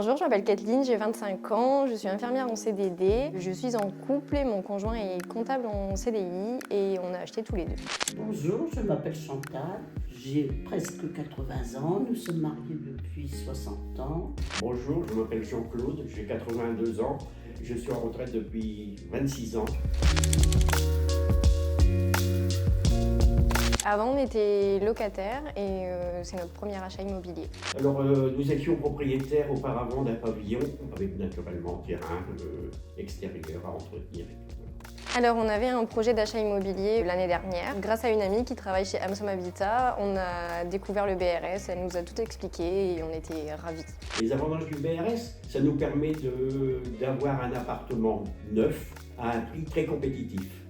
Bonjour, je m'appelle Kathleen, j'ai 25 ans, je suis infirmière en CDD. Je suis en couple et mon conjoint est comptable en CDI et on a acheté tous les deux. Bonjour, je m'appelle Chantal, j'ai presque 80 ans, nous sommes mariés depuis 60 ans. Bonjour, je m'appelle Jean-Claude, j'ai 82 ans, je suis en retraite depuis 26 ans. Avant, on était locataire et c'est notre premier achat immobilier. Alors, nous étions propriétaires auparavant d'un pavillon avec naturellement terrain extérieur à entretenir. Alors, on avait un projet d'achat immobilier l'année dernière. Grâce à une amie qui travaille chez Amsom Habitat, on a découvert le BRS, elle nous a tout expliqué et on était ravis. Les avantages du BRS, ça nous permet d'avoir un appartement neuf à un prix très compétitif.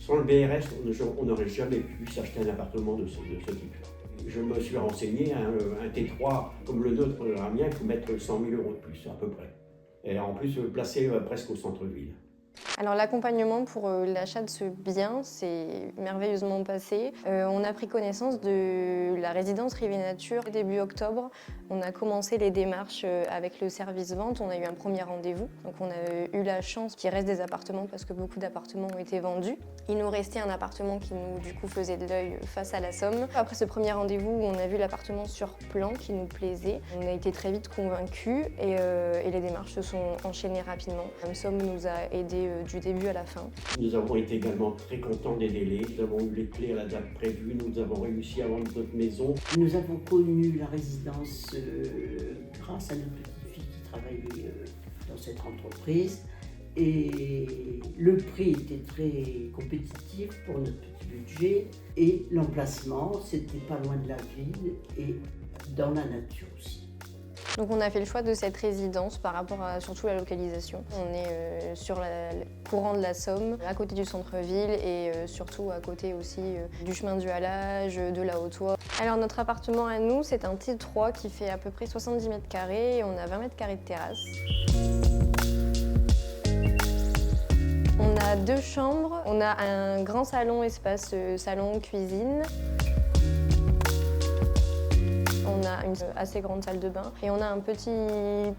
Sans le BRS, on n'aurait jamais pu s'acheter un appartement de ce type. Je me suis renseigné, un T3 comme le nôtre, un mien, il faut mettre 100 000 € de plus à peu près. Et en plus, placé presque au centre-ville. Alors l'accompagnement pour l'achat de ce bien s'est merveilleusement passé. On a pris connaissance de la résidence Rive et Nature début octobre. On a commencé les démarches avec le service vente, on a eu un premier rendez-vous. Donc on a eu la chance qu'il reste des appartements parce que beaucoup d'appartements ont été vendus. Il nous restait un appartement qui nous du coup faisait de l'œil face à la Somme. Après ce premier rendez-vous, on a vu l'appartement sur plan qui nous plaisait. On a été très vite convaincus et les démarches se sont enchaînées rapidement. Somme nous a aidés du début à la fin. Nous avons été également très contents des délais. Nous avons eu les clés à la date prévue. Nous avons réussi à vendre notre maison. Nous avons connu la résidence grâce à notre petite fille qui travaillait dans cette entreprise. Et le prix était très compétitif pour notre petit budget. Et l'emplacement, c'était pas loin de la ville et dans la nature aussi. Donc on a fait le choix de cette résidence par rapport à surtout la localisation. On est sur le courant de la Somme, à côté du centre-ville et surtout à côté aussi du chemin du halage, de la Haute-Oie. Alors notre appartement à nous, c'est un T3 qui fait à peu près 70 mètres carrés et on a 20 mètres carrés de terrasse. On a 2 chambres, on a un grand salon, espace salon-cuisine. On a une assez grande salle de bain et on a un petit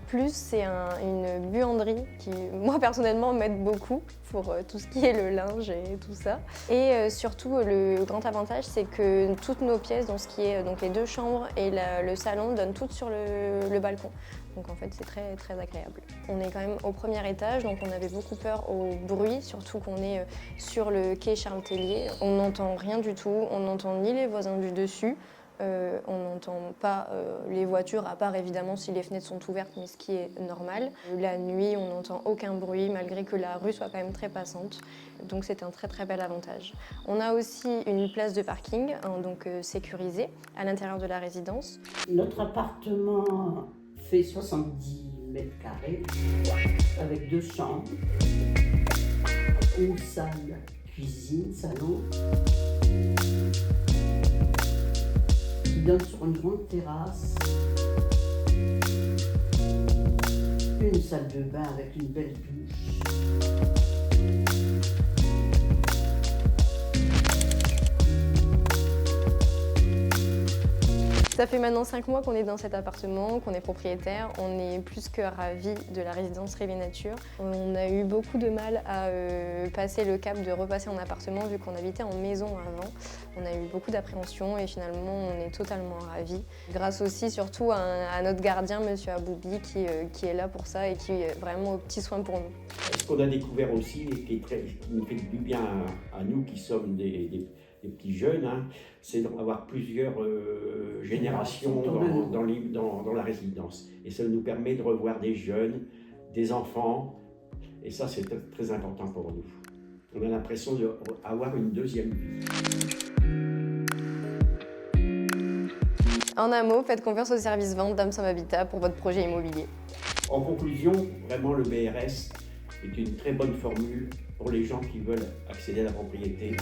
plus, c'est une buanderie qui, moi personnellement, m'aide beaucoup pour tout ce qui est le linge et tout ça. Et surtout, le grand avantage, c'est que toutes nos pièces, donc ce qui est donc les 2 chambres et le salon, donnent toutes sur le balcon. Donc en fait, c'est très, très agréable. On est quand même au premier étage, donc on avait beaucoup peur au bruit, surtout qu'on est sur le quai Charles-Tellier. On n'entend rien du tout, on n'entend ni les voisins du dessus. On n'entend pas les voitures, à part évidemment si les fenêtres sont ouvertes, mais ce qui est normal. La nuit, on n'entend aucun bruit, malgré que la rue soit quand même très passante. Donc c'est un très très bel avantage. On a aussi une place de parking, donc sécurisée, à l'intérieur de la résidence. Notre appartement fait 70 mètres carrés, avec 2 chambres, une salle, cuisine, salon. Qui donne sur une grande terrasse, une salle de bain avec une belle douche. Ça fait maintenant 5 mois qu'on est dans cet appartement, qu'on est propriétaire. On est plus que ravis de la résidence Rive et Nature. On a eu beaucoup de mal à passer le cap de repasser en appartement vu qu'on habitait en maison avant. On a eu beaucoup d'appréhension et finalement on est totalement ravis. Grâce aussi surtout à notre gardien, monsieur Aboubi, qui est là pour ça et qui est vraiment aux petits soins pour nous. Ce qu'on a découvert aussi et qui nous fait du bien à nous qui sommes des petits jeunes, c'est d'avoir plusieurs générations dans la résidence. Et ça nous permet de revoir des jeunes, des enfants, et ça c'est très important pour nous. On a l'impression d'avoir une deuxième vie. En un mot, faites confiance au service vente d'Amsom Habitat pour votre projet immobilier. En conclusion, vraiment le BRS est une très bonne formule pour les gens qui veulent accéder à la propriété.